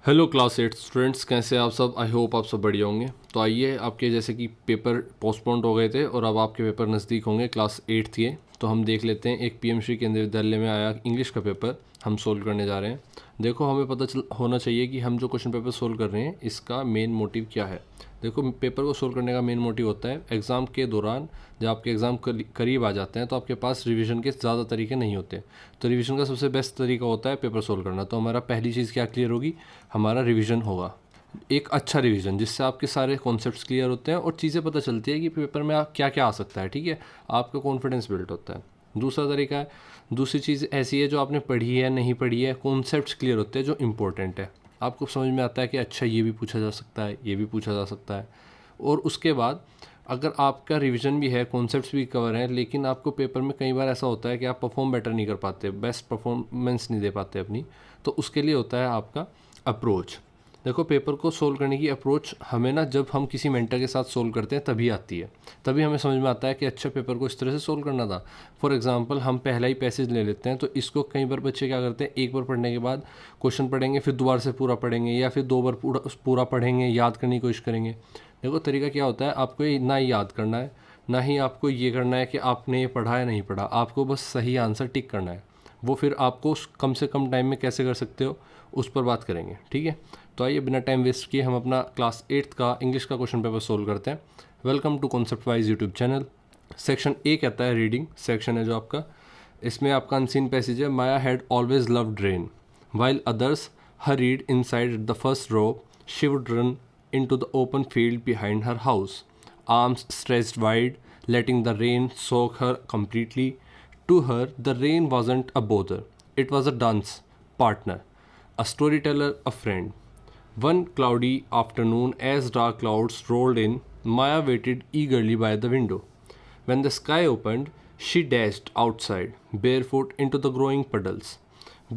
Hello class 8 students, कैसे हैं आप सब। आई होप आप सब बढ़िया होंगे। तो आइए, आपके जैसे कि पेपर पोस्टपोन्ड हो गए थे और अब आपके पेपर नज़दीक होंगे, क्लास 8 थी, तो हम देख लेते हैं एक पीएम श्री केंद्रीय विद्यालय में आया इंग्लिश का पेपर हम सोल्व करने जा रहे हैं। देखो, हमें पता चल होना चाहिए कि हम जो क्वेश्चन पेपर सोल्व कर रहे हैं इसका मेन मोटिव क्या है। देखो, पेपर को सोल्व करने का मेन मोटिव होता है एग्ज़ाम के दौरान, जब आपके एग्ज़ाम करीब आ जाते हैं तो आपके पास रिवीजन के ज़्यादा तरीके नहीं होते। तो रिवीजन का सबसे बेस्ट तरीका होता है पेपर सोल्व करना। तो हमारा पहली चीज़ क्या क्लियर होगी, हमारा रिवीजन होगा, एक अच्छा रिवीजन जिससे आपके सारे कॉन्सेप्ट्स क्लियर होते हैं और चीज़ें पता चलती है कि पेपर में क्या क्या आ सकता है। ठीक है, आपका कॉन्फिडेंस बिल्ड होता है। दूसरा तरीका है, दूसरी चीज़ ऐसी है जो आपने पढ़ी है नहीं पढ़ी है, कॉन्सेप्ट्स क्लियर होते हैं जो इंपॉर्टेंट है, आपको समझ में आता है कि अच्छा ये भी पूछा जा सकता है, ये भी पूछा जा सकता है। और उसके बाद अगर आपका रिवीजन भी है, कॉन्सेप्ट्स भी कवर हैं, लेकिन आपको पेपर में कई बार ऐसा होता है कि आप परफॉर्म बेटर नहीं कर पाते, बेस्ट परफॉर्मेंस नहीं दे पाते अपनी, तो उसके लिए होता है आपका अप्रोच। देखो, पेपर को सोल्व करने की अप्रोच हमें ना, जब हम किसी मेंटर के साथ सोल्व करते हैं तभी आती है, तभी हमें समझ में आता है कि अच्छा पेपर को इस तरह से सोल्व करना था। फॉर एग्जांपल, हम पहला ही पैसेज ले लेते हैं, तो इसको कई बार बच्चे क्या करते हैं, एक बार पढ़ने के बाद क्वेश्चन पढ़ेंगे, फिर दोबारा से पूरा पढ़ेंगे, या फिर दो बार पूरा पढ़ेंगे, याद करने की कोशिश करेंगे। देखो, तरीका क्या होता है, आपको ये ना ही याद करना है, ना ही आपको ये करना है कि आपने ये पढ़ा है नहीं पढ़ा, आपको बस सही आंसर टिक करना है। वो फिर आपको कम से कम टाइम में कैसे कर सकते हो, उस पर बात करेंगे। ठीक है, तो आइए बिना टाइम वेस्ट किए हम अपना क्लास 8 का इंग्लिश का क्वेश्चन पेपर सोल्व करते हैं। Welcome to concept wise YouTube channel. Section A कहता है रीडिंग सेक्शन है जो आपका, इसमें आपका अनसीन पैसेज है। Maya had always loved rain while others hurried inside the first row, she would run into the open field behind her house, arms stretched wide, letting the rain soak her completely. To her, the rain wasn't a bother, it was a dance partner, a storyteller, a friend. One cloudy afternoon, as dark clouds rolled in, Maya waited eagerly by the window. When the sky opened, she dashed outside, barefoot into the growing puddles.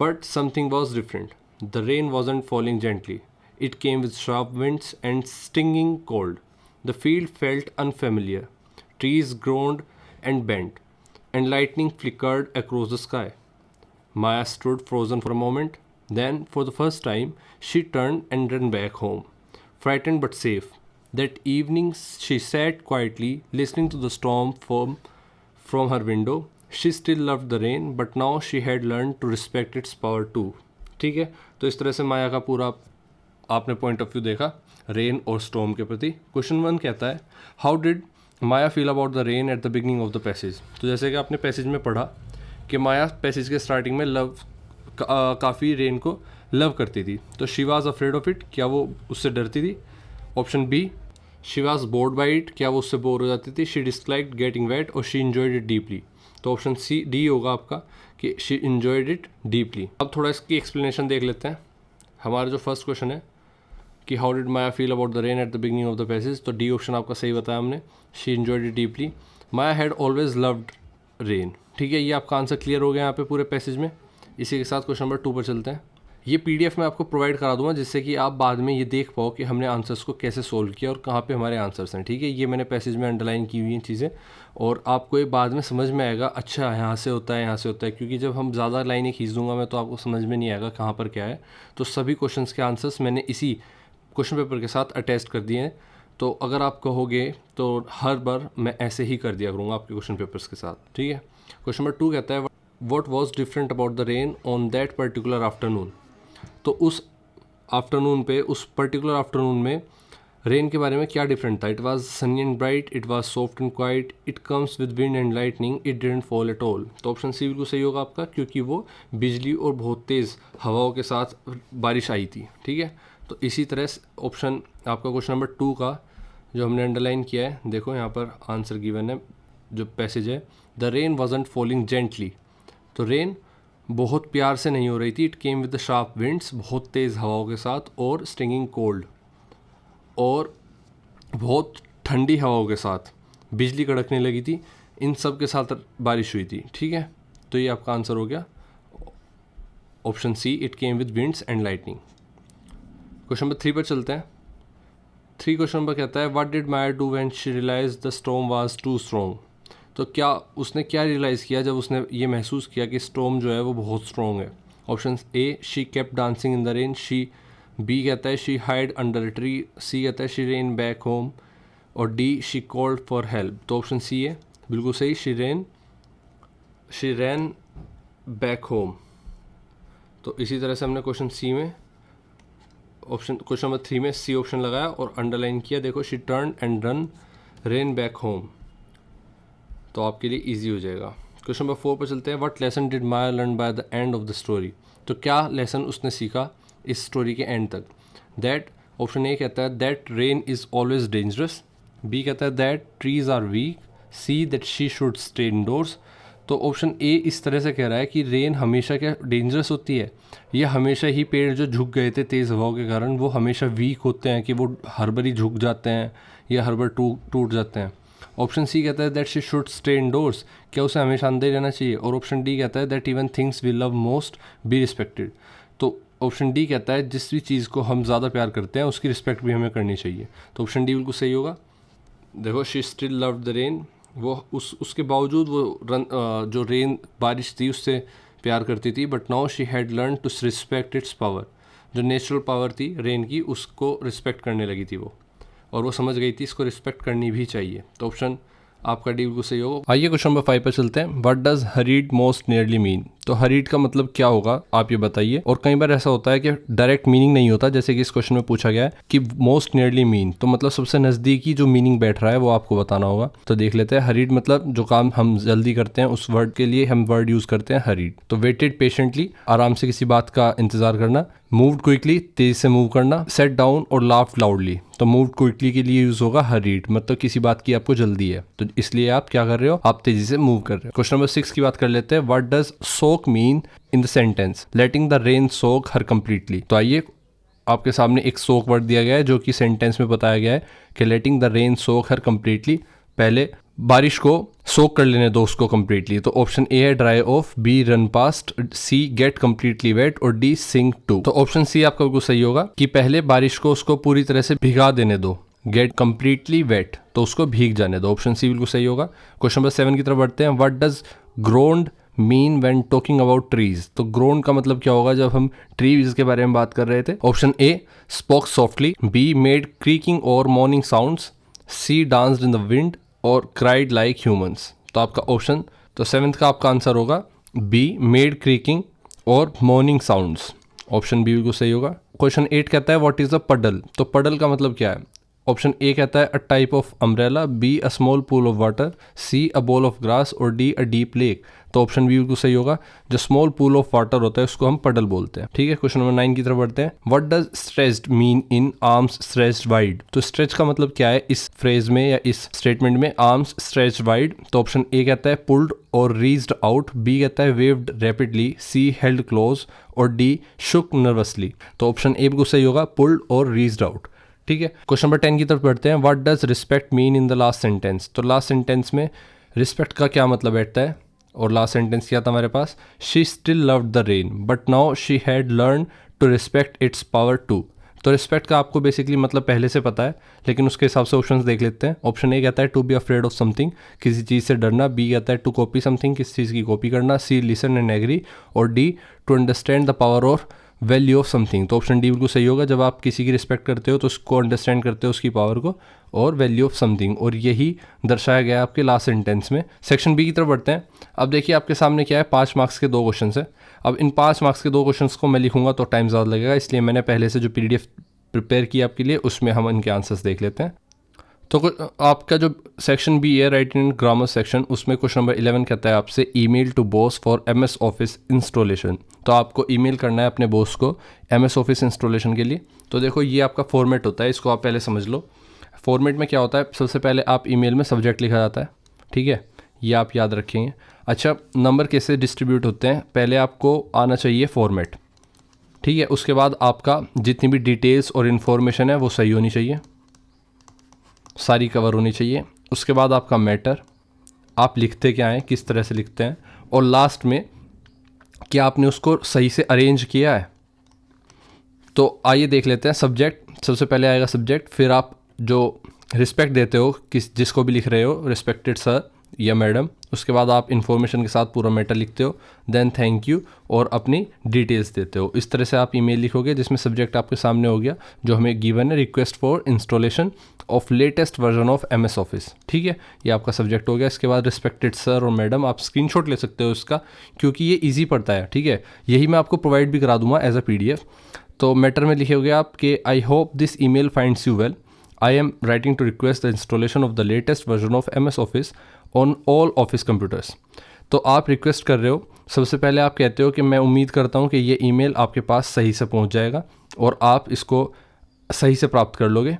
But something was different. The rain wasn't falling gently. It came with sharp winds and stinging cold. The field felt unfamiliar. Trees groaned and bent, and lightning flickered across the sky. Maya stood frozen for a moment. Then, for the first time, she turned and ran back home, frightened but safe. That evening, she sat quietly, listening to the storm from her window. She still loved the rain, but now she had learned to respect its power too. ठीक है, तो इस तरह से माया का पूरा आपने point of view देखा रेन और स्टॉर्म के प्रति। क्वेश्चन 1 कहता है, how did Maya feel about the rain at the beginning of the passage. तो जैसे कि आपने पैसेज में पढ़ा कि माया पैसेज के स्टार्टिंग में काफ़ी रेन को लव करती थी, तो she was afraid of it, क्या वो उससे डरती थी। Option B, she was bored by it, क्या वो उससे बोर हो जाती थी। शी डिसलाइक्ड गेटिंग वेट और शी इन्जॉयड इट डीपली। तो ऑप्शन सी डी होगा आपका कि शी इन्जॉयड इट डीपली। अब थोड़ा इसकी एक्सप्लेनेशन देख लेते हैं। हमारा जो फर्स्ट क्वेश्चन है कि how did Maya feel about the rain at the beginning of the passage, तो डी ऑप्शन आपका सही बताया हमने, she enjoyed it deeply. Maya had always loved rain. ठीक है, ये आपका आंसर क्लियर हो गया यहाँ पे पूरे पैसेज में। इसी के साथ क्वेश्चन नंबर 2 पर चलते हैं। ये पीडीएफ मैं आपको प्रोवाइड करा दूंगा, जिससे कि आप बाद में ये देख पाओ कि हमने आंसर्स को कैसे सोल्व किया और कहाँ पे हमारे आंसर्स हैं। ठीक है, ये मैंने पैसेज में अंडरलाइन की हुई हैं चीज़ें, और आपको ये बाद में समझ में आएगा, अच्छा यहाँ से होता है, यहाँ से होता है, क्योंकि जब हम ज़्यादा लाइनें खींच दूंगा मैं तो आपको समझ में नहीं आएगा कहाँ पर क्या है। तो सभी क्वेश्चंस के आंसर्स मैंने इसी क्वेश्चन पेपर के साथ अटैच कर दिए हैं। तो अगर आप कहोगे तो हर बार मैं ऐसे ही कर दिया करूँगा आपके क्वेश्चन पेपर्स के साथ। ठीक है, क्वेश्चन नंबर 2 कहता है, what was different about the rain on that particular afternoon. तो उस आफ्टरनून पे, उस पर्टिकुलर आफ्टरनून में रेन के बारे में क्या डिफरेंट था। It was Sunny and bright, it was soft and quite, it comes with wind and lightning, it didn't fall at all. तो ऑप्शन सी बिल्कुल सही होगा आपका, क्योंकि वो बिजली और बहुत तेज़ हवाओं के साथ बारिश आई थी। ठीक है, तो इसी तरह ऑप्शन आपका क्वेश्चन नंबर 2 का जो हमने अंडरलाइन किया है, देखो यहाँ पर आंसर गिवन है, जो पैसेज है, the rain wasn't falling gently. तो रेन बहुत प्यार से नहीं हो रही थी। It came with the sharp winds, बहुत तेज़ हवाओं के साथ, और स्टिंगिंग कोल्ड, और बहुत ठंडी हवाओं के साथ, बिजली कड़कने लगी थी, इन सब के साथ बारिश हुई थी। ठीक है, तो ये आपका आंसर हो गया option C, it came with winds and lightning. Question number 3 पर चलते हैं। 3 क्वेश्चन नंबर कहता है, what did Maya do when she realise the storm was too strong. तो क्या उसने क्या रियलाइज़ किया जब उसने ये महसूस किया कि स्टॉर्म जो है वो बहुत स्ट्रॉन्ग है। Option A, she kept dancing in the rain, she be कहता है शी हाइड अंडर ट्री, सी कहता है शी रेन बैक होम, और D she called for help. तो ऑप्शन सी है बिल्कुल सही, शी रैन बैक होम। तो इसी तरह से हमने क्वेश्चन सी में क्वेश्चन नंबर 3 में सी ऑप्शन लगाया और अंडरलाइन किया। देखो she turn and run rain back home, तो आपके लिए इजी हो जाएगा। क्वेश्चन नंबर 4 पर चलते हैं। What lesson did Maya learn by the end of the story. तो क्या लेसन उसने सीखा इस स्टोरी के एंड तक। दैट ऑप्शन ए कहता है that rain is always dangerous, B कहता है that trees are weak, C that she should stay indoors. तो ऑप्शन ए इस तरह से कह रहा है कि रेन हमेशा क्या डेंजरस होती है, या हमेशा ही पेड़ जो झुक गए थे तेज़ हवाओं के कारण वो हमेशा वीक होते हैं, कि वो हर बारी झुक जाते हैं या हर बार टूट जाते हैं। ऑप्शन सी कहता है that she should stay endorse, क्या उसे हमेशा अंदर ही रहना चाहिए। और ऑप्शन डी कहता है that even things we love most be respected. तो ऑप्शन डी कहता है जिस भी चीज़ को हम ज़्यादा प्यार करते हैं उसकी रिस्पेक्ट भी हमें करनी चाहिए। तो ऑप्शन डी बिल्कुल सही होगा। देखो she still loved the rain, वो उसके बावजूद वो जो रेन बारिश थी उससे प्यार करती थी, but now she had learn to respect its power. जो नेचुरल पावर थी रेन की उसको रिस्पेक्ट करने लगी थी वो, और वो समझ गई थी इसको रिस्पेक्ट करनी भी चाहिए। तो ऑप्शन आपका डी बिल्कुल सही होगा। आइए क्वेश्चन नंबर 5 पर चलते हैं। What does hurried most nearly mean. तो हरीड का मतलब क्या होगा आप ये बताइए। और कई बार ऐसा होता है कि डायरेक्ट मीनिंग नहीं होता, जैसे कि इस क्वेश्चन में पूछा गया है कि मोस्ट नियरली मीन, तो मतलब सबसे नज़दीकी जो मीनिंग बैठ रहा है वो आपको बताना होगा। तो देख लेते हैं। हरीड मतलब जो काम हम जल्दी करते हैं उस वर्ड के लिए हम वर्ड यूज़ करते हैं हरीड। तो वेटेड पेशेंटली, आराम से किसी बात का इंतजार करना। मूव्ड क्विकली, तेज़ से मूव करना। सेट डाउन और लाफ्ड लाउडली, तो मूव्ड क्विकली के लिए यूज़ होगा हरीड, मतलब किसी बात की आपको जल्दी है तो इसलिए आप क्या कर रहे हो, आप तेज़ी से मूव कर रहे हो। क्वेश्चन नंबर 6 की बात कर लेते हैं। What does soak mean in the sentence letting the rain soak her completely. तो आइए आपके सामने एक सोक वर्ड दिया गया है जो कि सेंटेंस में बताया गया है कि letting the rain soak her completely, पहले बारिश को सोक कर लेने दो उसको कंप्लीटली। तो ऑप्शन ए है dry off, B run past, C get completely wet, और डी सिंक टू। तो ऑप्शन सी आपका बिल्कुल सही होगा कि पहले बारिश को उसको पूरी तरह से भिगा देने दो, गेट कंप्लीटली वेट, तो उसको भीग जाने दो। ऑप्शन सी बिल्कुल सही होगा। क्वेश्चन नंबर 7 की तरफ बढ़ते हैं। What does ग्रोन्ड mean when talking about trees. तो ग्रोन का मतलब क्या होगा जब हम ट्रीज के बारे में बात कर रहे थे। Option A spoke softly, B made creaking और morning sounds, C danced in the wind, और क्राइड लाइक ह्यूमंस। तो आपका ऑप्शन, तो 7th का आपका आंसर होगा बी मेड क्रीकिंग और मॉर्निंग साउंड्स। ऑप्शन बी बिल्कुल सही होगा। क्वेश्चन 8 कहता है व्हाट इज अ पडल। तो पडल का मतलब क्या है। ऑप्शन ए कहता है a type of umbrella, B a small pool of water, C a ball of grass, और डी अ डीप लेक। तो ऑप्शन बी बिल्कुल सही होगा। जो स्मॉल पूल ऑफ वाटर होता है उसको हम पडल बोलते हैं। ठीक है, क्वेश्चन नंबर 9 की तरफ बढ़ते हैं। What does stretched mean in arms stretched wide. तो स्ट्रेच का मतलब क्या है इस फ्रेज में या इस स्टेटमेंट में, आर्म्स स्ट्रेच्ड वाइड। तो ऑप्शन ए कहता है पुल्ड और रीज्ड आउट, बी कहता है वेव्ड रैपिडली, सी हेल्ड क्लोज, और डी शुक नर्वसली। तो ऑप्शन ए बिल्कुल सही होगा, पुल्ड और रीज्ड आउट। ठीक है, क्वेश्चन नंबर 10 की तरफ बढ़ते हैं। What does respect mean in the last sentence. तो लास्ट सेंटेंस में रिस्पेक्ट का क्या मतलब बैठता है, और लास्ट सेंटेंस क्या था हमारे पास, she still loved the rain but now she had learn to respect its power too. तो रिस्पेक्ट का आपको बेसिकली मतलब पहले से पता है, लेकिन उसके हिसाब से ऑप्शंस देख लेते हैं। ऑप्शन ए कहता है to be afraid of something, किसी चीज़ से डरना, बी कहता है टू कॉपी समथिंग, किसी चीज़ की कॉपी करना, सी लिसन एंड एग्री, और D to understand the power और वैल्यू ऑफ समथिंग। तो ऑप्शन डी बिल्कुल सही होगा। जब आप किसी की रिस्पेक्ट करते हो तो उसको अंडरस्टैंड करते हो, उसकी पावर को और वैल्यू ऑफ समथिंग, और यही दर्शाया गया है आपके लास्ट सेंटेंस में। सेक्शन बी की तरफ बढ़ते हैं। अब देखिए आपके सामने क्या है, 5 मार्क्स के 2 क्वेश्चन है। अब इन 5 मार्क्स के 2 क्वेश्चन को मैं लिखूंगा तो टाइम ज़्यादा लगेगा, इसलिए मैंने पहले से जो PDF प्रिपेयर किया आपके लिए उसमें हम इनके आंसर्स देख लेते हैं। तो आपका जो सेक्शन बी है राइटिंग एंड ग्रामर सेक्शन, उसमें क्वेश्चन नंबर 11 कहता है आपसे email to boss for MS office installation. तो आपको ईमेल करना है अपने बॉस को MS ऑफिस इंस्टॉलेशन के लिए। तो देखो ये आपका फॉर्मेट होता है, इसको आप पहले समझ लो। फॉर्मेट में क्या होता है, सबसे पहले आप ईमेल में सब्जेक्ट लिखा जाता है, ठीक है, ये आप याद रखेंगे। अच्छा, नंबर कैसे डिस्ट्रीब्यूट होते हैं, पहले आपको आना चाहिए फॉर्मेट, ठीक है। उसके बाद आपका जितनी भी डिटेल्स और इन्फॉर्मेशन है वो सही होनी चाहिए, सारी कवर होनी चाहिए। उसके बाद आपका मैटर, आप लिखते क्या हैं, किस तरह से लिखते हैं, और लास्ट में क्या आपने उसको सही से अरेंज किया है। तो आइए देख लेते हैं। सब्जेक्ट, सबसे पहले आएगा सब्जेक्ट, फिर आप जो रिस्पेक्ट देते हो जिसको भी लिख रहे हो, रिस्पेक्टेड सर या मैडम, उसके बाद आप इन्फॉर्मेशन के साथ पूरा मैटर लिखते हो, देन थैंक यू और अपनी डिटेल्स देते हो। इस तरह से आप ईमेल लिखोगे जिसमें सब्जेक्ट आपके सामने हो गया जो हमें गिवन है, request for installation of latest version of MS office. ठीक है, ये आपका सब्जेक्ट हो गया। इसके बाद रिस्पेक्टेड सर और मैडम, आप स्क्रीनशॉट ले सकते हो इसका क्योंकि ये ईजी पड़ता है। ठीक है, यही मैं आपको प्रोवाइड भी करा दूंगा एज अ PDF। तो मैटर में लिखे आप कि I hope this email finds you well, I am writing to request the installation of the latest version of MS office on all office computers. तो आप रिक्वेस्ट कर रहे हो, सबसे पहले आप कहते हो कि मैं उम्मीद करता हूँ कि ये ईमेल आपके पास सही से पहुँच जाएगा और आप इसको सही से प्राप्त कर लोगे।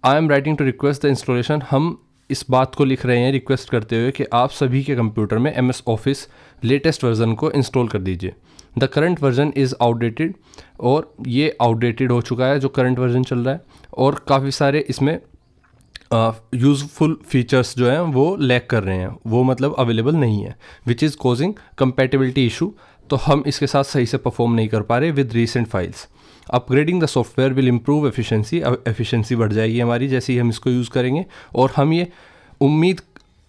I am writing to request the installation, हम इस बात को लिख रहे हैं रिक्वेस्ट करते हुए कि आप सभी के कंप्यूटर में MS ऑफिस लेटेस्ट वर्जन को इंस्टॉल कर दीजिए। The current version is outdated, और ये आउटडेटेड हो चुका है जो करंट वर्जन चल रहा है, और काफ़ी सारे इसमें यूज़फुल फीचर्स जो हैं वो लैक कर रहे हैं, वो मतलब अवेलेबल नहीं है, which is causing compatibility issue. तो हम इसके साथ सही से परफॉर्म नहीं कर पा रहे with recent files. Upgrading the software will improve efficiency, efficiency बढ़ जाएगी हमारी जैसे ही हम इसको यूज़ करेंगे।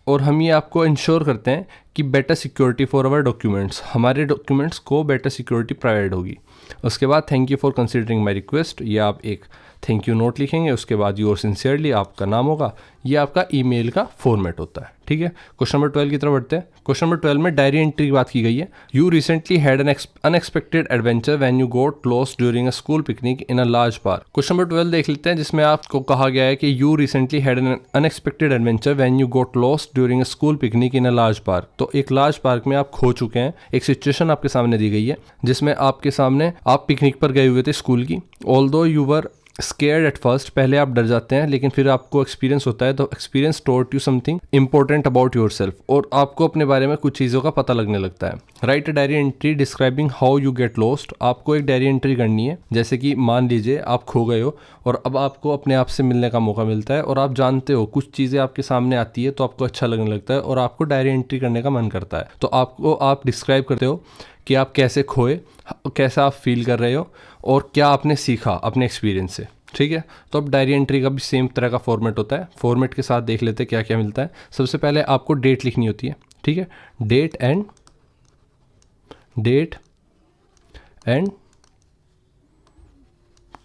और हम ये आपको इंश्योर करते हैं कि better security for our documents, हमारे डॉक्यूमेंट्स को बेटर सिक्योरिटी प्रोवाइड होगी। उसके बाद thank you for considering my request, ये आप एक थैंक यू नोट लिखेंगे। उसके बाद योर सिंसियरली आपका नाम होगा, ये आपका ईमेल का फॉर्मेट होता है। ठीक है, क्वेश्चन नंबर 12 की तरफ बढ़ते हैं। क्वेश्चन नंबर 12 में डायरी एंट्री की बात की गई है। You recently had an unexpected adventure when you got lost during a school picnic in a large park. Question number 12 देख लेते हैं जिसमें आपको कहा गया है कि you recently had an unexpected adventure when you got lost during a school picnic in a large park. तो एक लार्ज पार्क में आप खो चुके हैं। एक सिचुएशन आपके सामने दी गई है जिसमें आपके सामने आप पिकनिक पर गए हुए थे स्कूल की। Although you were scared at first, पहले आप डर जाते हैं लेकिन फिर आपको एक्सपीरियंस होता है, तो experience taught you something important about your self, और आपको अपने बारे में कुछ चीज़ों का पता लगने लगता है। Right a diary entry describing how you get lost, आपको एक डायरी एंट्री करनी है। जैसे कि मान लीजिए आप खो गए हो और अब आपको अपने आप से मिलने का मौका मिलता है और आप जानते हो कुछ चीज़ें आपके सामने आती है तो आपको अच्छा लगने लगता है और आपको डायरी एंट्री करने का मन करता है। तो आप डिस्क्राइब करते हो कि आप कैसे खोए, कैसा आप फील कर रहे हो और क्या आपने सीखा अपने एक्सपीरियंस से। ठीक है, तो अब डायरी एंट्री का भी सेम तरह का फॉर्मेट होता है। फॉर्मेट के साथ देख लेते हैं क्या क्या मिलता है। सबसे पहले आपको डेट लिखनी होती है। ठीक है, डेट एंड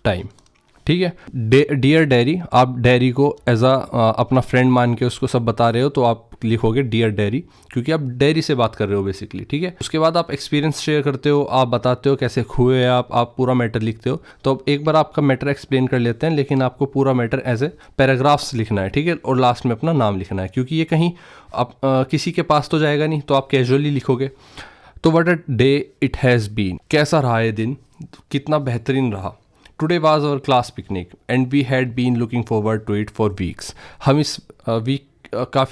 टाइम। ठीक है, डियर डायरी, आप डायरी को एज अपना फ्रेंड मान के उसको सब बता रहे हो तो आप लिखोगे डियर डायरी, क्योंकि आप डायरी से बात कर रहे हो बेसिकली। ठीक है, उसके बाद आप एक्सपीरियंस शेयर करते हो, आप बताते हो कैसे खोए आप पूरा मैटर लिखते हो। तो अब एक बार आपका मैटर एक्सप्लेन कर लेते हैं, लेकिन आपको पूरा मैटर एज ए पैराग्राफ्स लिखना है। ठीक है, और लास्ट में अपना नाम लिखना है, क्योंकि ये कहीं किसी के पास तो जाएगा नहीं, तो आप कैजुअली लिखोगे। तो what a day it has been, कैसा रहा ये दिन, कितना बेहतरीन रहा। Today was our class picnic and we had been looking forward to it for weeks, हम इस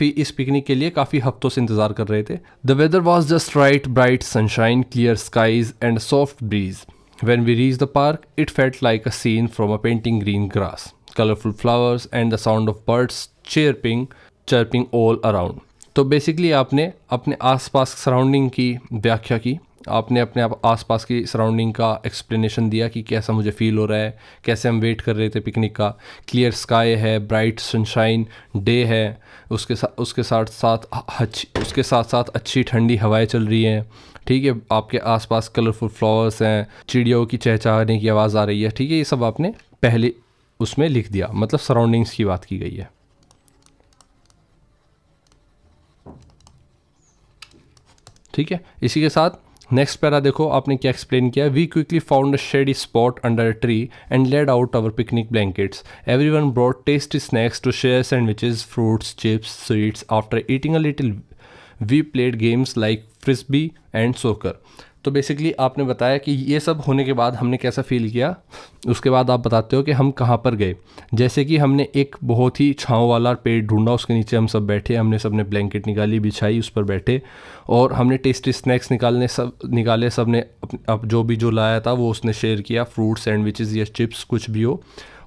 इस पिकनिक के लिए काफ़ी हफ्तों से इंतज़ार कर रहे थे। The weather was just right, bright sunshine, clear skies and soft breeze. When we reached the park, it felt like a scene from a painting green grass, colorful flowers and the sound of birds chirping all around. तो basically आपने अपने आसपास surrounding की व्याख्या की, आपने अपने आसपास की सराउंडिंग का एक्सप्लेनेशन दिया कि कैसा मुझे फील हो रहा है, कैसे हम वेट कर रहे थे पिकनिक का। क्लियर स्काई है, ब्राइट सनशाइन डे है, उसके साथ साथ अच्छी ठंडी हवाएं चल रही हैं। ठीक है, आपके आसपास कलरफुल फ्लावर्स हैं, चिड़ियों की चहचहाने की आवाज़ आ रही है। ठीक है, ये सब आपने पहले उसमें लिख दिया, मतलब सराउंडिंग्स की बात की गई है। ठीक है, इसी के साथ नेक्स्ट पैरा देखो आपने क्या एक्सप्लेन किया। We quickly found a shady spot under a tree and laid out our picnic blankets. Everyone brought tasty snacks to share sandwiches, fruits, chips, sweets. After eating a little we played games like frisbee and soccer. तो basically आपने बताया कि ये सब होने के बाद हमने कैसा फील किया। उसके बाद आप बताते हो कि हम कहाँ पर गए। जैसे कि हमने एक बहुत ही छाँव वाला पेड़ ढूंढा, उसके नीचे हम सब बैठे, हमने सबने ब्लैंकेट निकाली, बिछाई, उस पर बैठे और हमने टेस्टी स्नैक्स निकाले। सब ने अब जो लाया था वो उसने शेयर किया, फ्रूट, सैंडविचेस या चिप्स कुछ भी हो,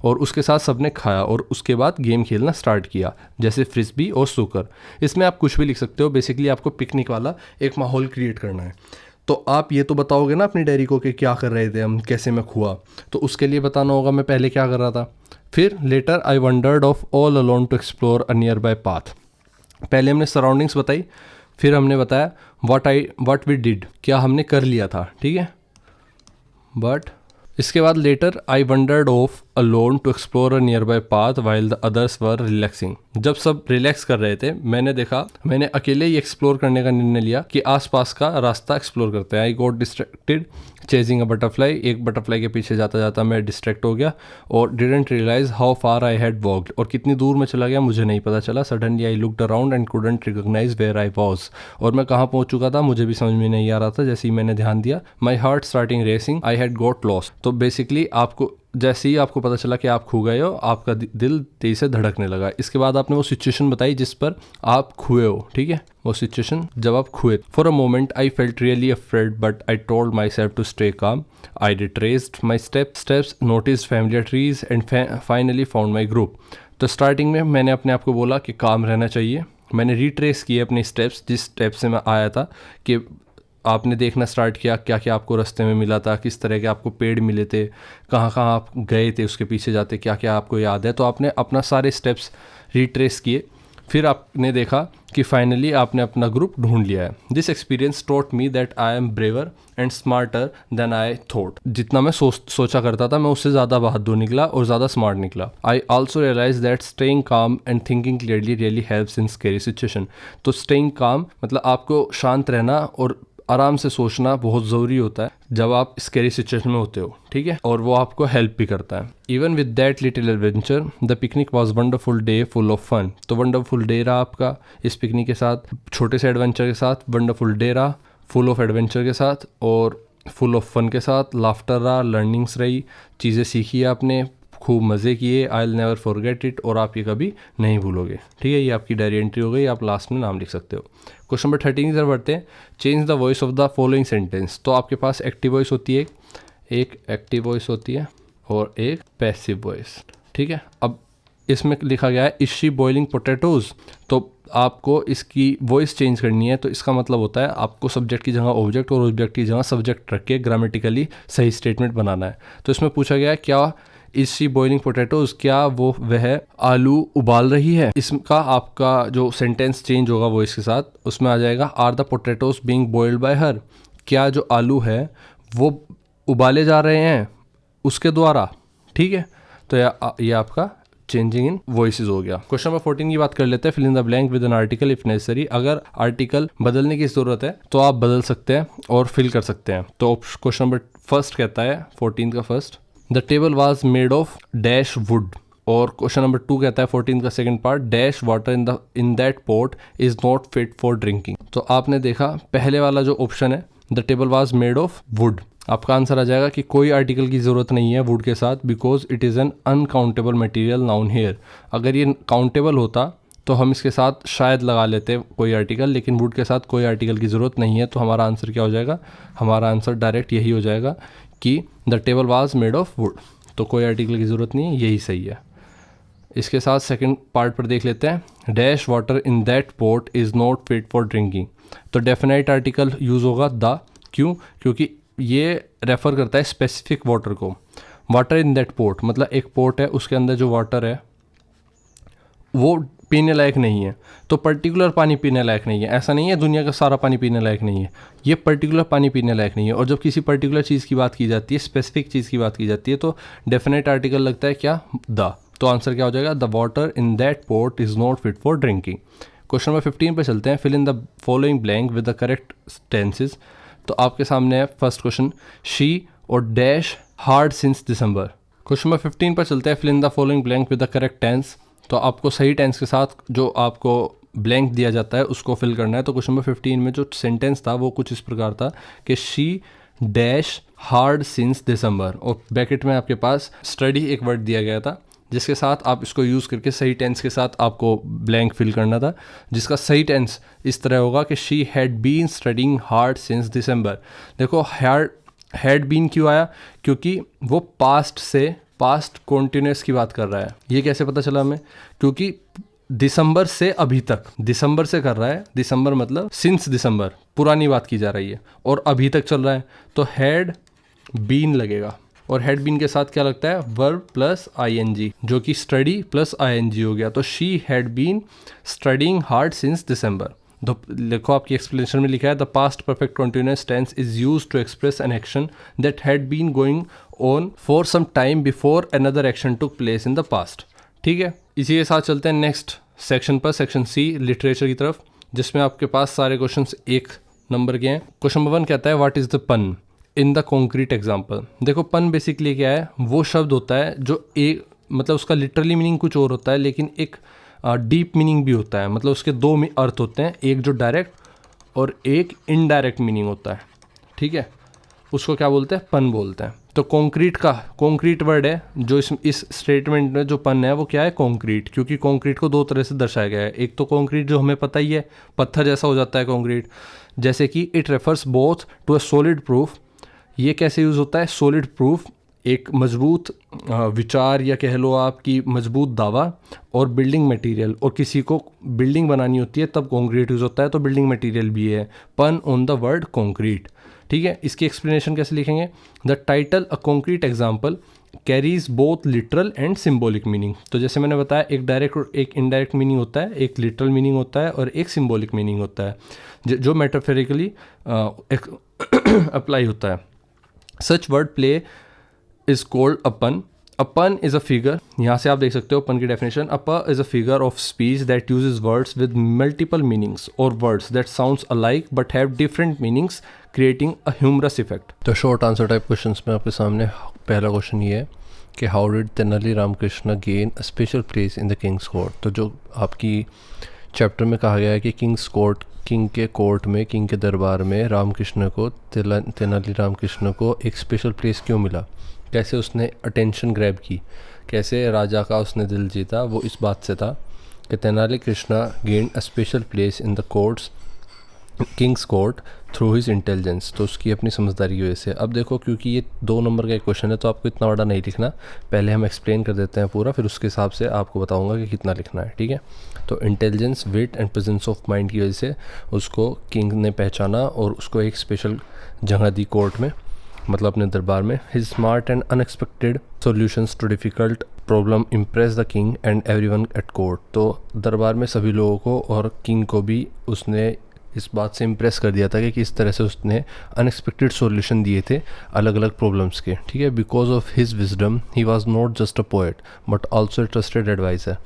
और उसके साथ सबने खाया और उसके बाद गेम खेलना स्टार्ट किया, जैसे फ्रिस्बी और सोकर। इसमें आप कुछ भी लिख सकते हो। बेसिकली आपको पिकनिक वाला एक माहौल क्रिएट करना है। तो आप ये तो बताओगे ना अपनी डायरी को कि क्या कर रहे थे हम, कैसे मैं खुआ, तो उसके लिए बताना होगा मैं पहले क्या कर रहा था। फिर later I wandered off all alone to explore a nearby path. पहले हमने सराउंडिंग्स बताई, फिर हमने बताया व्हाट वी डिड, क्या हमने कर लिया था, ठीक है। बट इसके बाद later I wandered off alone to explore a nearby path while the others were relaxing. जब सब रिलैक्स कर रहे थे मैंने अकेले ही एक्सप्लोर करने का निर्णय लिया कि आसपास का रास्ता एक्सप्लोर करते हैं। I got distracted chasing a butterfly, एक बटरफ्लाई के पीछे जाता जाता मैं डिस्ट्रैक्ट हो गया और didn't realise how far I had walked, और कितनी दूर मैं चला गया मुझे नहीं पता चला। Suddenly I looked around and couldn't recognise where I was, और मैं कहाँ पहुंच चुका था मुझे भी समझ में नहीं आ रहा था जैसे ही मैंने ध्यान दिया। My heart starting racing, I had got lost. तो बेसिकली आपको जैसे ही आपको पता चला कि आप खो गए हो, आपका दिल तेजी से धड़कने लगा। इसके बाद आपने वो सिचुएशन बताई जिस पर आप खोए हो, ठीक है, वो सिचुएशन जब आप खोए। For a moment I felt really afraid but I told myself to stay calm. I retraced my steps notice familiar trees and finally found my group. तो स्टार्टिंग में मैंने अपने आप को बोला कि काम रहना चाहिए। मैंने रिट्रेस किए अपने स्टेप्स, जिस स्टेप से मैं आया था, कि आपने देखना स्टार्ट किया क्या क्या आपको रास्ते में मिला था, किस तरह के आपको पेड़ मिले थे, कहाँ कहाँ आप गए थे उसके पीछे जाते, क्या क्या आपको याद है। तो आपने अपना सारे स्टेप्स रिट्रेस किए। फिर आपने देखा कि फाइनली आपने अपना ग्रुप ढूंढ लिया है। This experience taught me that I am braver and smarter than I thought. जितना मैं सोचा करता था मैं उससे ज़्यादा बहादुर निकला और ज़्यादा स्मार्ट निकला। I also realise that staying calm and thinking clearly really helps in scary situation. तो स्टेइंग काम मतलब आपको शांत रहना और आराम से सोचना बहुत ज़रूरी होता है जब आप स्कैरी सिचुएशन में होते हो, ठीक है, और वो आपको हेल्प भी करता है। Even with that little adventure the picnic was wonderful day full of fun. तो वंडरफुल डे रहा आपका इस पिकनिक के साथ, छोटे से एडवेंचर के साथ वंडरफुल डे रहा, फुल ऑफ एडवेंचर के साथ और फुल ऑफ फन के साथ। लाफ्टर रहा, लर्निंग्स रही, चीज़ें सीखी आपने, खूब मज़े किए। I will never forget it, और आप ये कभी नहीं भूलोगे, ठीक है। ये आपकी डायरी एंट्री हो गई, आप लास्ट में नाम लिख सकते हो। क्वेश्चन नंबर 13 की तरफ बढ़ते हैं। Change the voice of the following sentence. तो आपके पास एक्टिव वॉइस होती है, एक एक्टिव वॉइस होती है और एक पैसिव वॉइस, ठीक है। अब इसमें लिखा गया है इज शी बॉइलिंग पोटैटोज़, तो आपको इसकी वॉइस चेंज करनी है। तो इसका मतलब होता है आपको सब्जेक्ट की जगह ऑब्जेक्ट और ऑब्जेक्ट की जगह सब्जेक्ट रख के ग्रामेटिकली सही स्टेटमेंट बनाना है। तो इसमें पूछा गया है क्या इज शी बॉइलिंग पोटैटोज, क्या वह आलू उबाल रही है। इसका आपका जो सेंटेंस चेंज होगा वॉइस के साथ, उसमें आ जाएगा are the potatoes being boiled by her, क्या जो आलू है वो उबाले जा रहे हैं उसके द्वारा, ठीक है। तो ये आपका चेंजिंग इन वॉइसेस हो गया। क्वेश्चन नंबर 14 की बात कर लेते हैं। Fill in the blank with an article if necessary. अगर आर्टिकल बदलने की ज़रूरत है तो आप बदल सकते हैं और फिल कर सकते हैं। तो क्वेश्चन नंबर फर्स्ट कहता है 14 का first, the table was made of dash wood. और क्वेश्चन नंबर 2 कहता है 14 का second part, dash water in that pot is not fit for drinking. तो आपने देखा पहले वाला जो ऑप्शन है the table was made of wood, आपका आंसर आ जाएगा कि कोई आर्टिकल की ज़रूरत नहीं है वुड के साथ, because it is an uncountable material noun here. अगर ये काउंटेबल होता तो हम इसके साथ शायद लगा लेते कोई आर्टिकल, लेकिन वुड के साथ कोई आर्टिकल की ज़रूरत नहीं है। तो हमारा आंसर क्या हो जाएगा, हमारा आंसर डायरेक्ट यही हो जाएगा कि the table was made of would. तो कोई आर्टिकल की ज़रूरत नहीं है, यही सही है। इसके साथ सेकंड पार्ट पर देख लेते हैं, dash water in that pot is not fit for drinking. तो डेफिनेट आर्टिकल यूज़ होगा द, क्यों, क्योंकि ये रेफ़र करता है स्पेसिफिक वाटर को। वाटर इन दैट पोट मतलब एक पोट है, उसके अंदर जो वाटर है वो पीने लायक नहीं है। तो पर्टिकुलर पानी पीने लायक नहीं है, ऐसा नहीं है दुनिया का सारा पानी पीने लायक नहीं है, ये पर्टिकुलर पानी पीने लायक नहीं है। और जब किसी पर्टिकुलर चीज़ की बात की जाती है, स्पेसिफिक चीज़ की बात की जाती है, तो डेफिनेट आर्टिकल लगता है क्या, द। तो आंसर क्या हो जाएगा, the water in that pot is not fit for drinking. Question number 15 पे चलते हैं। Fill in the following blank with the correct tenses. तो आपके सामने है फर्स्ट क्वेश्चन, शी और dash hard since December. Question number 15 पर चलते हैं। Fill in the following blank with the correct tense. तो आपको सही टेंस के साथ जो आपको ब्लैंक दिया जाता है उसको फिल करना है। तो क्वेश्चन नंबर 15 में जो सेंटेंस था वो कुछ इस प्रकार था कि शी डैश हार्ड सिंस दिसंबर, और ब्रैकेट में आपके पास स्टडी एक वर्ड दिया गया था जिसके साथ आप इसको यूज़ करके सही टेंस के साथ आपको ब्लैंक फिल करना था, जिसका सही टेंस इस तरह होगा कि she had been studying hard since December. देखो हैड बीन क्यों आया, क्योंकि वो पास्ट कॉन्टिन्यूस की बात कर रहा है। ये कैसे पता चला हमें, क्योंकि दिसंबर से अभी तक, दिसंबर से कर रहा है, दिसंबर मतलब सिंस दिसंबर, पुरानी बात की जा रही है और अभी तक चल रहा है, तो हैड बीन लगेगा। और हैड बीन के साथ क्या लगता है, वर्ब प्लस आईएनजी, जो कि स्टडी प्लस आईएनजी हो गया। तो she had been studying hard since December. देखो आपकी एक्सप्लेनेशन में लिखा है the past perfect continuous tense is used to express an action that had been going on for some time before another action took place in the past. ठीक है, इसी के साथ चलते हैं नेक्स्ट सेक्शन पर, सेक्शन सी लिटरेचर की तरफ, जिसमें आपके पास सारे क्वेश्चंस 1 नंबर के हैं। क्वेश्चन नंबर 1 कहता है व्हाट इज़ द पन इन द कॉन्क्रीट एग्जाम्पल। देखो पन बेसिकली क्या है, वो शब्द होता है जो एक मतलब उसका लिटरली मीनिंग कुछ और होता है लेकिन एक डीप मीनिंग भी होता है। मतलब उसके 2 अर्थ होते हैं, एक जो डायरेक्ट और एक इनडायरेक्ट मीनिंग होता है। ठीक है, उसको क्या बोलते हैं, पन बोलते हैं। तो कॉन्क्रीट वर्ड है जो इस स्टेटमेंट में जो पन है वो क्या है, कॉन्क्रीट, क्योंकि कॉन्क्रीट को 2 तरह से दर्शाया गया है। एक तो कॉन्क्रीट जो हमें पता ही है, पत्थर जैसा हो जाता है कॉन्क्रीट, जैसे कि it refers both to a solid proof. ये कैसे यूज़ होता है, सॉलिड प्रूफ, एक मजबूत विचार या कह लो आपकी मजबूत दावा, और बिल्डिंग मटेरियल, और किसी को बिल्डिंग बनानी होती है तब कॉन्क्रीट यूज़ होता है, तो बिल्डिंग मटेरियल भी है। पन ऑन द वर्ड कॉन्क्रीट। ठीक है, इसकी एक्सप्लेनेशन कैसे लिखेंगे, the title a concrete example carries both literal and symbolic meaning. तो जैसे मैंने बताया एक डायरेक्ट और एक इनडायरेक्ट मीनिंग होता है, एक लिटरल मीनिंग होता है और एक सिम्बॉलिक मीनिंग होता है जो मेटाफोरिकली अप्लाई होता है। Such word play is called a pun. A pun is a figure, यहाँ से आप देख सकते हो अपन की definition, a pun is a figure of speech that uses words with multiple meanings और words that sounds alike but have different meanings creating a humorous effect. तो short answer type questions में आपके सामने पहला क्वेश्चन ये है कि how did Tenali Ramakrishna gain a special place in the Kings court. तो जो आपकी चैप्टर में कहा गया है कि किंग के कोर्ट में, किंग के दरबार में रामकृष्ण को, तेनाली रामकृष्ण को एक स्पेशल प्लेस क्यों मिला, कैसे उसने अटेंशन ग्रैब की, कैसे राजा का उसने दिल जीता, वो इस बात से था कि Tenali Krishna gain a special place in the courts Kings court through his intelligence. तो उसकी अपनी समझदारी की वजह से। अब देखो क्योंकि ये 2 नंबर का एक क्वेश्चन है तो आपको इतना बड़ा नहीं लिखना, पहले हम एक्सप्लेन कर देते हैं पूरा, फिर उसके हिसाब से आपको बताऊंगा कि कितना लिखना है। ठीक है, तो intelligence, wit and presence of mind की वजह से उसको किंग ने पहचाना और उसको एक स्पेशल जगह दी कोर्ट में, मतलब अपने दरबार में। His smart and unexpected solutions too difficult problem impress the king and everyone eight court. तो दरबार में सभी लोगों को और किंग को भी उसने इस बात से इम्प्रेस कर दिया था कि किस तरह से उसने अनएक्सपेक्टेड सॉल्यूशन दिए थे अलग अलग प्रॉब्लम्स के। ठीक है, because of his wisdom he was not just a poet but also a trusted adviser.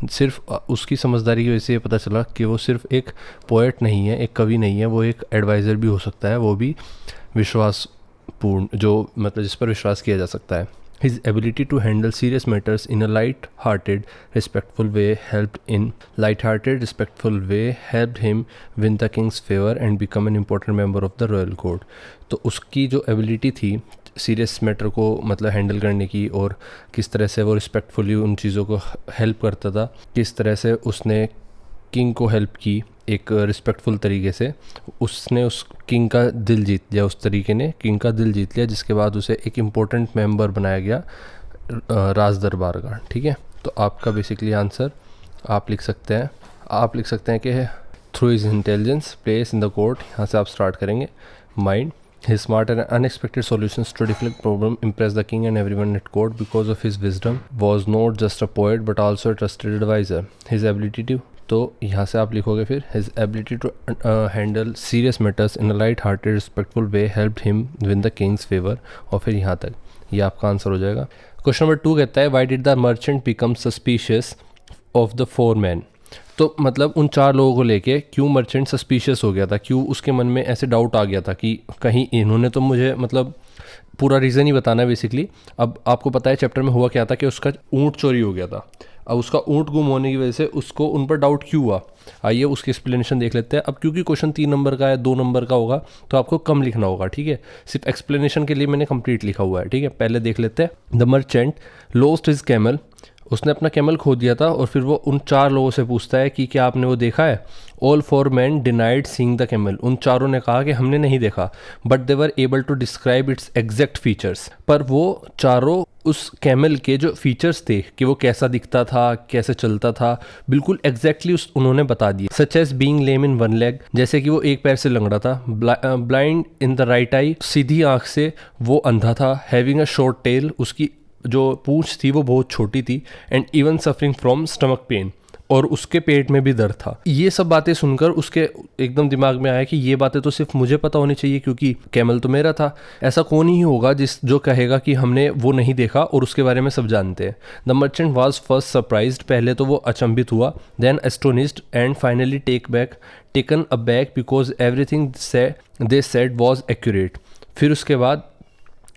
सिर्फ उसकी समझदारी की वजह से ये पता चला कि वो सिर्फ एक पोएट नहीं है, एक कवि नहीं है, वो एक एडवाइज़र भी हो सकता है, वो भी विश्वासपूर्ण, जो मतलब जिस पर विश्वास किया जा सकता है। His ability to handle serious matters in a light-hearted, respectful way helped him win the king's favor and become an important member of the royal court. तो उसकी जो एबिलिटी थी सीरियस मैटर को मतलब हैंडल करने की, और किस तरह से वो रिस्पेक्टफुली उन चीज़ों को हेल्प करता था, किस तरह से उसने किंग को हेल्प की एक रिस्पेक्टफुल तरीके से, उसने उस किंग का दिल जीत लिया, उस तरीके ने किंग का दिल जीत लिया, जिसके बाद उसे एक इम्पोर्टेंट मेंबर बनाया गया राज दरबार का। ठीक है, तो आपका बेसिकली आंसर आप लिख सकते हैं कि through his intelligence place in the court, यहाँ से आप स्टार्ट करेंगे। Mind, his smart and unexpected solutions to difficult problem impressed the king and everyone at court because of his wisdom was not just a poet but also a trusted advisor. His ability to, तो यहाँ से आप लिखोगे फिर his ability to handle serious matters in a light-hearted respectful way helped him win the king's favor, और फिर यहाँ तक ये आपका आंसर हो जाएगा। क्वेश्चन नंबर 2 कहता है why did the merchant become suspicious of the 4 men। तो मतलब उन 4 लोगों को लेके क्यों मर्चेंट सस्पिशियस हो गया था, क्यों उसके मन में ऐसे डाउट आ गया था कि कहीं इन्होंने तो मुझे मतलब पूरा रीज़न ही बताना है बेसिकली। अब आपको पता है चैप्टर में हुआ क्या था कि उसका ऊँट चोरी हो गया था। अब उसका ऊँट गुम होने की वजह से उसको उन पर डाउट क्यों हुआ, आइए उसकी एक्सप्लेनेशन देख लेते हैं। अब क्योंकि क्वेश्चन 3 नंबर का है, 2 नंबर का होगा तो आपको कम लिखना होगा। ठीक है, सिर्फ एक्सप्लेनेशन के लिए मैंने कंप्लीट लिखा हुआ है। ठीक है, पहले देख लेते हैं। The merchant lost his camel, उसने अपना कैमल खो दिया था, और फिर वो उन 4 लोगों से पूछता है कि क्या आपने वो देखा है। All 4 men denied seeing the camel, उन चारों ने कहा कि हमने नहीं देखा, but they were able to describe its exact features, पर वो चारों उस कैमल के जो फीचर्स थे कि वो कैसा दिखता था, कैसे चलता था, बिल्कुल एग्जैक्टली उन्होंने बता दिया। Such as being lame in one leg, जैसे कि वो एक पैर से लंगड़ा था, blind in the right eye, सीधी आँख से वो अंधा था, हैविंग अ शॉर्ट टेल, उसकी जो पूंछ थी वो बहुत छोटी थी, and even suffering from stomach pain, और उसके पेट में भी दर्द था। ये सब बातें सुनकर उसके एकदम दिमाग में आया कि ये बातें तो सिर्फ मुझे पता होनी चाहिए क्योंकि कैमल तो मेरा था। ऐसा कौन ही होगा जो कहेगा कि हमने वो नहीं देखा और उसके बारे में सब जानते हैं। The merchant was first surprised, पहले तो वो अचंभित हुआ, then astonished and finally taken aback because everything they said was accurate. फिर उसके बाद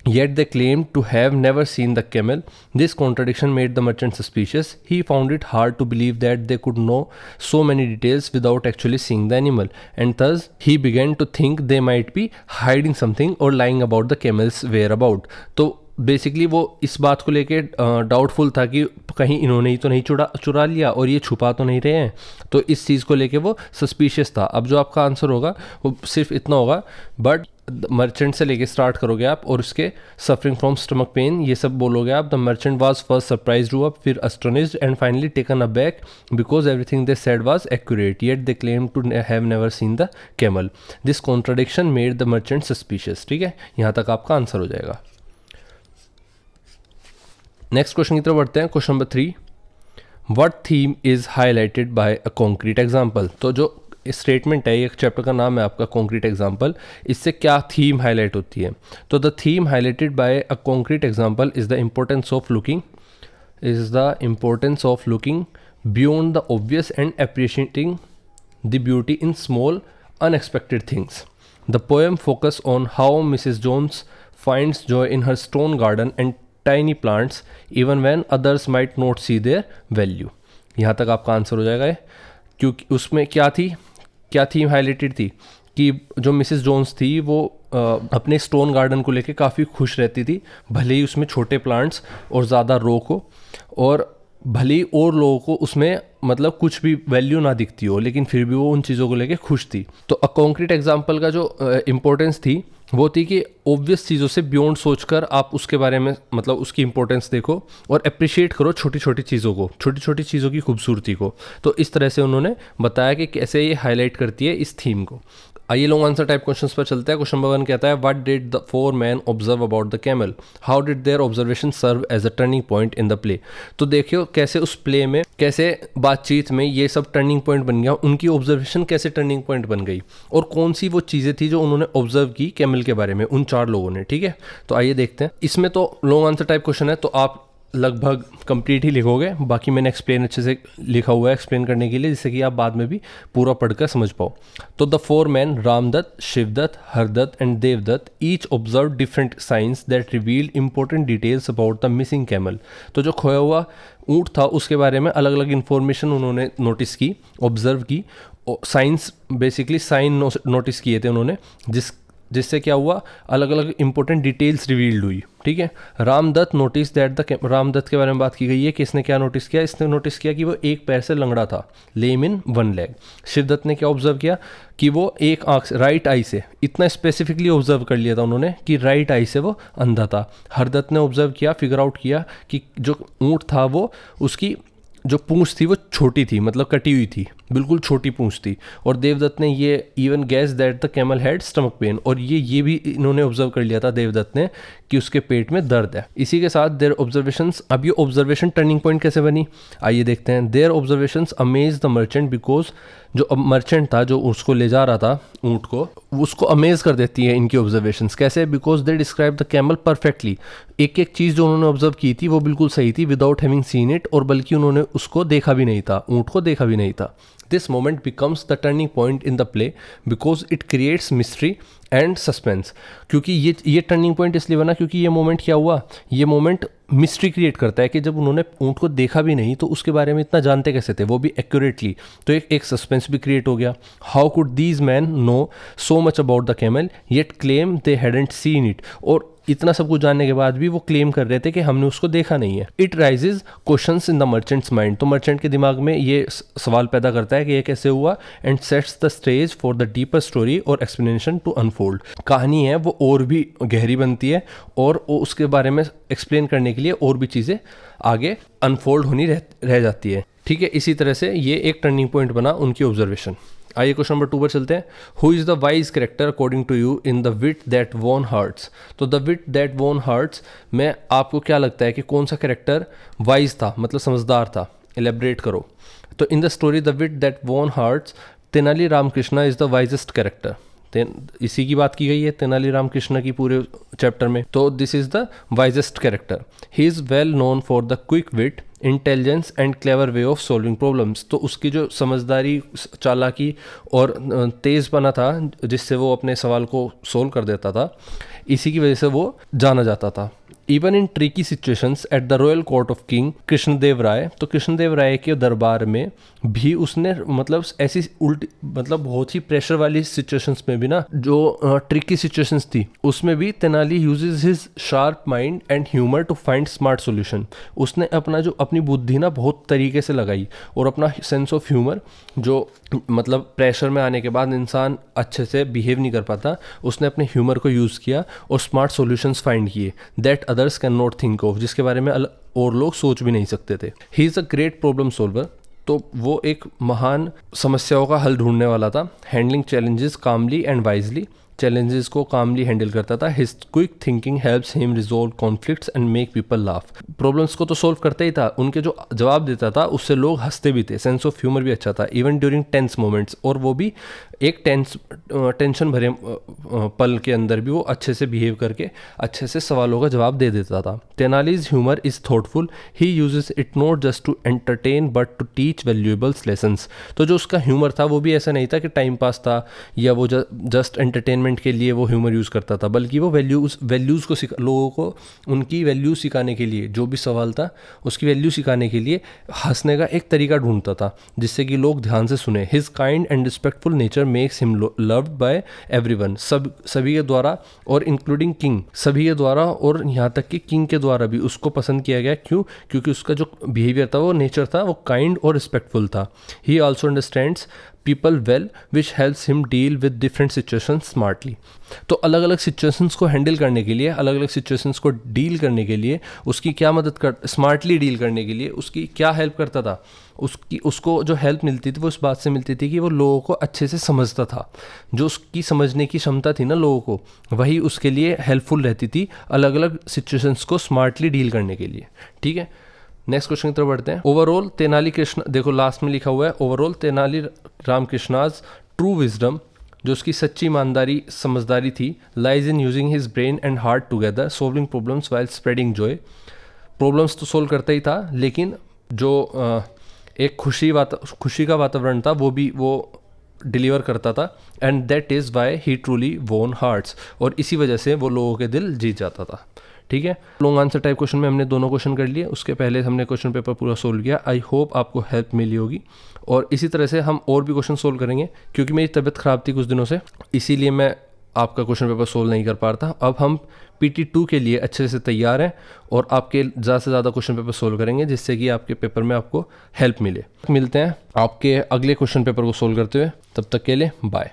yet they claimed to have never seen the camel. This contradiction made the merchant suspicious. He found it hard to believe that they could know so many details without actually seeing the animal, and thus he began to think they might be hiding something or lying about the camel's whereabout. तो basically वो इस बात को लेके doubtful था कि कहीं इन्होंने ही तो नहीं चुरा लिया और ये छुपा तो नहीं रहे हैं, तो इस चीज़ को लेके वो सस्पिशियस था। अब जो आपका आंसर होगा वो सिर्फ इतना होगा, बट मर्चेंट से लेके स्टार्ट करोगे आप और उसके सफरिंग फ्रॉम स्टमक पेन ये सब बोलोगे आप। The merchant was first surprised हुआ, फिर astonished and finally taken aback because everything they said was accurate, yet they claim to have never seen the camel. This contradiction made the merchant suspicious. ठीक है, यहाँ तक आपका answer हो जाएगा। Next question की तरफ बढ़ते हैं। Question number 3, what theme is highlighted by a concrete example. तो जो स्टेटमेंट है, एक चैप्टर का नाम है आपका कॉन्क्रीट एग्जाम्पल, इससे क्या थीम हाईलाइट होती है। तो the theme highlighted by a concrete example is the importance of looking beyond the obvious and appreciating the beauty in small unexpected things. The poem focus on how Mrs Jones finds joy in her stone garden and tiny plants even when others might not see their value. यहाँ तक आपका answer हो जाएगा। क्योंकि उसमें क्या theme highlighted थी कि जो मिसेस जोन्स थी वो अपने स्टोन गार्डन को लेके काफ़ी खुश रहती थी, भले ही उसमें छोटे प्लांट्स और ज़्यादा रोक हो और भले ही और लोगों को उसमें मतलब कुछ भी वैल्यू ना दिखती हो, लेकिन फिर भी वो उन चीज़ों को लेके खुश थी। तो अ कॉन्क्रीट एग्जाम्पल का जो इम्पोर्टेंस थी वो थी कि ऑब्वियस चीज़ों से बियॉन्ड सोचकर आप उसके बारे में मतलब उसकी इंपॉर्टेंस देखो और अप्रिशिएट करो छोटी छोटी चीज़ों को, छोटी छोटी चीज़ों की खूबसूरती को। तो इस तरह से उन्होंने बताया कि कैसे ये हाईलाइट करती है इस थीम को। आइए लॉन्ग आंसर टाइप क्वेश्चंस पर चलते हैं। क्वेश्चन नंबर 1 कहता है, what did the 4 men observe about the camel, how did their observation serve as a turning point in the play. तो देखियो कैसे उस प्ले में, कैसे बातचीत में ये सब टर्निंग पॉइंट बन गया, उनकी ऑब्जर्वेशन कैसे टर्निंग पॉइंट बन गई और कौन सी वो चीज़ें थी जो उन्होंने ऑब्जर्व की कैमल के बारे में उन 4 लोगों ने। ठीक है, तो आइए देखते हैं। इसमें तो लॉन्ग आंसर टाइप क्वेश्चन है तो आप लगभग कंप्लीट ही लिखोगे, बाकी मैंने एक्सप्लेन अच्छे से लिखा हुआ है एक्सप्लेन करने के लिए, जिससे कि आप बाद में भी पूरा पढ़कर समझ पाओ। तो the 4 men Ramdatt, Shivdatt, Hardatt and Devdatt each observe different signs that revealed important details about the missing camel. तो जो खोया हुआ ऊँट था उसके बारे में अलग अलग इन्फॉर्मेशन उन्होंने नोटिस की, ऑब्जर्व की, साइंस बेसिकली साइन नोटिस किए थे उन्होंने, जिससे क्या हुआ, अलग अलग इंपॉर्टेंट डिटेल्स रिवील्ड हुई। ठीक है, रामदत्त नोटिस दैट रामदत्त के बारे में बात की गई है कि इसने क्या नोटिस किया, इसने नोटिस किया कि वो एक पैर से लंगड़ा था, लेम इन 1 leg। शिवदत्त ने क्या ऑब्जर्व किया कि वो एक आंख से, राइट आई से, इतना स्पेसिफिकली ऑब्जर्व कर लिया था उन्होंने कि राइट आई से वो अंधा था। हरदत्त ने ऑब्जर्व किया, फिगर आउट किया कि जो ऊँट था वो उसकी जो पूंछ थी वो छोटी थी, मतलब कटी हुई थी, बिल्कुल छोटी पूंछ थी। और देवदत्त ने ये even gas that the camel had stomach pain, और ये भी इन्होंने ऑब्जर्व कर लिया था देवदत्त ने कि उसके पेट में दर्द है। इसी के साथ देयर ऑब्जर्वेशंस, अब ये ऑब्जर्वेशन टर्निंग पॉइंट कैसे बनी, आइए देखते हैं। Their observations amaze the merchant because, जो मर्चेंट था जो उसको ले जा रहा था ऊँट को, उसको अमेज कर देती है इनकी ऑब्जर्वेशंस। कैसे, because they describe the camel perfectly. एक एक चीज़ जो उन्होंने ऑब्जर्व की थी वो बिल्कुल सही थी, विदाउट हैविंग सीन इट, और बल्कि उन्होंने उसको देखा भी नहीं था, ऊँट को देखा भी नहीं था। This moment becomes the turning point in the play because it creates mystery and suspense। क्योंकि ये टर्निंग पॉइंट इसलिए बना क्योंकि ये मोमेंट क्या हुआ, ये मोमेंट मिस्ट्री क्रिएट करता है कि जब उन्होंने ऊँट को देखा भी नहीं तो उसके बारे में इतना जानते कैसे थे, वो भी एक्यूरेटली। तो एक सस्पेंस भी क्रिएट हो गया। How could these man know so much about the camel yet claim they hadn't seen it, और इतना सब कुछ जानने के बाद भी वो क्लेम कर रहे थे कि हमने उसको देखा नहीं है। It rises questions in the merchants mind, तो मर्चेंट के दिमाग में ये सवाल पैदा करता है कि ये कैसे हुआ, and sets the stage for the deeper story और एक्सप्लेनेशन टू अनफोल्ड। कहानी है वो और भी गहरी बनती है और उसके बारे में एक्सप्लेन करने के लिए और भी चीज़ें आगे अनफोल्ड होनी रह जाती है। ठीक है, इसी तरह से ये एक टर्निंग पॉइंट बना उनकी ऑब्जर्वेशन। आइए क्वेश्चन नंबर 2 पर चलते हैं। Who is the wise character according to you in the wit that won hearts. तो the wit that won hearts में आपको क्या लगता है कि कौन सा कैरेक्टर वाइज था, मतलब समझदार था, एलेबरेट करो। तो in the story the wit that won hearts, Tenali Ramakrishna is the wisest character. इसी की बात की गई है तेनाली रामकृष्ण की पूरे चैप्टर में। तो this is the wisest character. He is well known for the quick wit, intelligence and clever way of solving problems. तो उसकी जो समझदारी, चालाकी और तेज़पना था जिससे वो अपने सवाल को सोल्व कर देता था, इसी की वजह से वो जाना जाता था। Even in tricky situations at the royal court of king Krishnadeva Raya, तो कृष्णदेव राय के दरबार में भी उसने मतलब ऐसी उल्टी मतलब बहुत ही प्रेशर वाली सिचुएशंस में भी ना, जो ट्रिकी सिचुएशंस थी उसमें भी Tenali uses his sharp mind and humour to find smart solution. उसने अपनी बुद्धि ना बहुत तरीके से लगाई और अपना सेंस ऑफ ह्यूमर, जो मतलब प्रेशर में आने के बाद इंसान अच्छे से बिहेव नहीं कर पाता, उसने अपने ह्यूमर को यूज़ किया और स्मार्ट सॉल्यूशंस फाइंड किए that others can not think of, जिसके बारे में और लोग सोच भी नहीं सकते थे। He is a great problem solver, तो वो एक महान समस्याओं का हल ढूंढने वाला था। Handling challenges calmly and wisely, challenges को कामली हैंडल करता था। His quick thinking helps him resolve conflicts and make people laugh. Problems को तो सोल्व करता ही था, उनके जो जवाब देता था उससे लोग हंसते भी थे। सेंस ऑफ ह्यूमर भी अच्छा था इवन ड्यूरिंग टेंस मोमेंट्स, और वो भी एक टेंशन भरे पल के अंदर भी वो अच्छे से बिहेव करके अच्छे से सवालों का जवाब दे देता था। Tenali's humour is thoughtful, he uses it not just to entertain but to teach valuables lessons. तो जो उसका ह्यूमर था वो भी ऐसा नहीं था कि टाइम पास था या वो जस्ट एंटरटेनमेंट के लिए वो ह्यूमर यूज़ करता था, बल्कि वो वैल्यूज़ को लोगों को उनकी वैल्यू सिखाने के लिए, जो भी सवाल था उसकी वैल्यू सिखाने के लिए हंसने का एक तरीका ढूंढता था जिससे कि लोग ध्यान से सुने। His kind and respectful nature makes him loved by everyone, सभी के द्वारा और इंक्लूडिंग किंग, सभी के द्वारा और यहाँ तक कि किंग के द्वारा भी उसको पसंद किया गया। क्यों? क्योंकि उसका जो बिहेवियर था, वो नेचर था, वो काइंड और रिस्पेक्टफुल था। He also understands people well which helps him deal with different situations smartly. तो अलग अलग सिचुएशंस को हैंडल करने के लिए, अलग अलग सिचुएशंस को डील करने के लिए उसकी क्या मदद कर, स्मार्टली डील करने के लिए उसकी क्या हेल्प करता था, उसको जो हेल्प मिलती थी वो इस बात से मिलती थी कि वो लोगों को अच्छे से समझता था। जो उसकी समझने की क्षमता थी ना लोगों को, वही उसके लिए हेल्पफुल रहती थी अलग अलग सिचुएशंस को स्मार्टली डील करने के लिए। ठीक है, नेक्स्ट क्वेश्चन की तरफ बढ़ते हैं। ओवरऑल तेनाली कृष्ण, देखो लास्ट में लिखा हुआ है ओवरऑल तेनाली रामकृष्णाज ट्रू विजडम, जो उसकी सच्ची ईमानदारी समझदारी थी, lies in using his brain and heart together solving problems while spreading Joy. Problems तो सोल्व करता ही था, लेकिन जो एक खुशी का वातावरण था वो डिलीवर करता था। And that is why he truly वोन हार्ट्स, और इसी वजह से वो लोगों के दिल जीत जाता था। ठीक है, लॉन्ग आंसर टाइप क्वेश्चन में हमने दोनों क्वेश्चन कर लिए, उसके पहले हमने क्वेश्चन पेपर पूरा सोल्व किया। आई होप आपको हेल्प मिली होगी, और इसी तरह से हम और भी क्वेश्चन सोल्व करेंगे। क्योंकि मेरी तबीयत ख़राब थी कुछ दिनों से, इसीलिए मैं आपका क्वेश्चन पेपर सोल्व नहीं कर पा रहा था। अब हम PT2 के लिए अच्छे से तैयार हैं और आपके ज़्यादा से ज़्यादा क्वेश्चन पेपर सोल्व करेंगे, जिससे कि आपके पेपर में आपको हेल्प मिले। मिलते हैं आपके अगले क्वेश्चन पेपर को सोल्व करते हुए, तब तक के लिए बाय।